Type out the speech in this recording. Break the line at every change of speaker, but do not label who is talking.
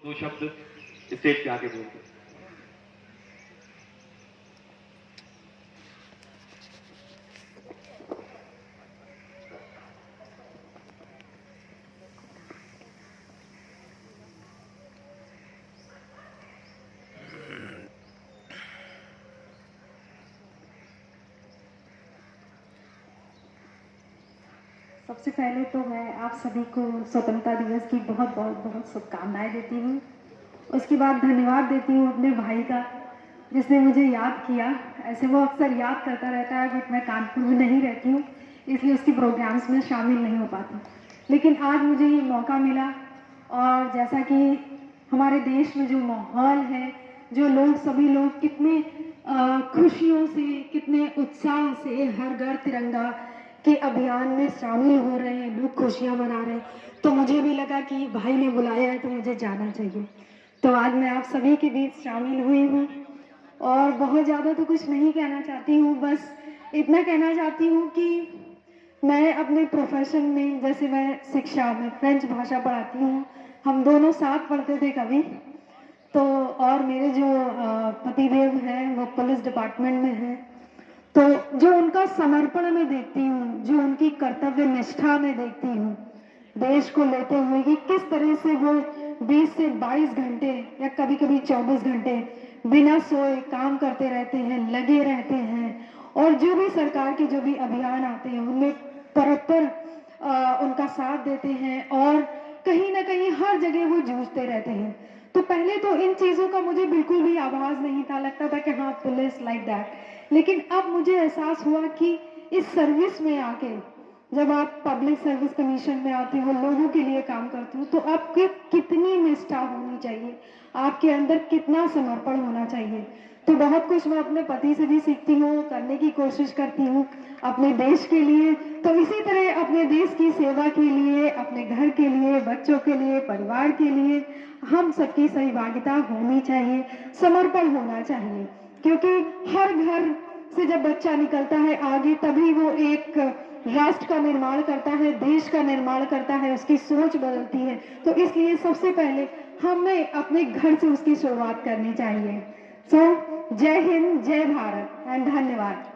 दो शब्द स्टेज पे आके बोलते हैं।
सबसे पहले तो मैं आप सभी को स्वतंत्रता दिवस की बहुत बहुत बहुत शुभकामनाएं देती हूँ। उसके बाद धन्यवाद देती हूँ अपने भाई का, जिसने मुझे याद किया। ऐसे वो अक्सर याद करता रहता है, बट मैं कानपुर में नहीं रहती हूँ, इसलिए उसके प्रोग्राम्स में शामिल नहीं हो पाती। लेकिन आज मुझे ये मौका मिला, और जैसा कि हमारे देश में जो माहौल है, जो लोग सभी लोग कितने खुशियों से, कितने उत्साह से हर घर तिरंगा के अभियान में शामिल हो रहे हैं, लोग खुशियां मना रहे हैं, तो मुझे भी लगा कि भाई ने बुलाया है तो मुझे जाना चाहिए। तो आज मैं आप सभी के बीच शामिल हुई हूँ, और बहुत ज़्यादा तो कुछ नहीं कहना चाहती हूँ, बस इतना कहना चाहती हूँ कि मैं अपने प्रोफेशन में, जैसे मैं शिक्षा में फ्रेंच भाषा पढ़ाती हूँ, हम दोनों साथ पढ़ते थे कभी तो, और मेरे जो पतिदेव हैं वो पुलिस डिपार्टमेंट में हैं, तो जो उनका समर्पण मैं देखती हूँ, जो उनकी कर्तव्य निष्ठा में देखती हूँ देश को लेते हुए, कि किस तरह से वो 20 से 22 घंटे या कभी कभी 24 घंटे बिना सोए काम करते रहते हैं, लगे रहते हैं, और जो भी सरकार के जो भी अभियान आते हैं उनमें परस्पर उनका साथ देते हैं, और कहीं ना कहीं हर जगह वो जूझते रहते हैं। तो पहले तो इन चीज़ों का मुझे बिल्कुल भी आभास नहीं था, लगता था कि हाँ पुलिस लाइक दैट। लेकिन अब मुझे एहसास हुआ कि इस सर्विस में आके, जब आप पब्लिक सर्विस कमीशन में आते हो, लोगों के लिए काम करते हो, तो आपकी कितनी निष्ठा होनी चाहिए, आपके अंदर कितना समर्पण होना चाहिए। तो बहुत कुछ मैं अपने पति से भी सीखती हूँ, करने की कोशिश करती हूँ अपने देश के लिए। तो इसी तरह अपने देश की सेवा के लिए, अपने घर के लिए, बच्चों के लिए, परिवार के लिए हम सबकी सहभागिता होनी चाहिए, समर्पण होना चाहिए, क्योंकि हर घर से जब बच्चा निकलता है आगे, तभी वो एक राष्ट्र का निर्माण करता है, देश का निर्माण करता है, उसकी सोच बदलती है। तो इसलिए सबसे पहले हमें अपने घर से उसकी शुरुआत करनी चाहिए। सो जय हिंद, जय भारत एंड धन्यवाद।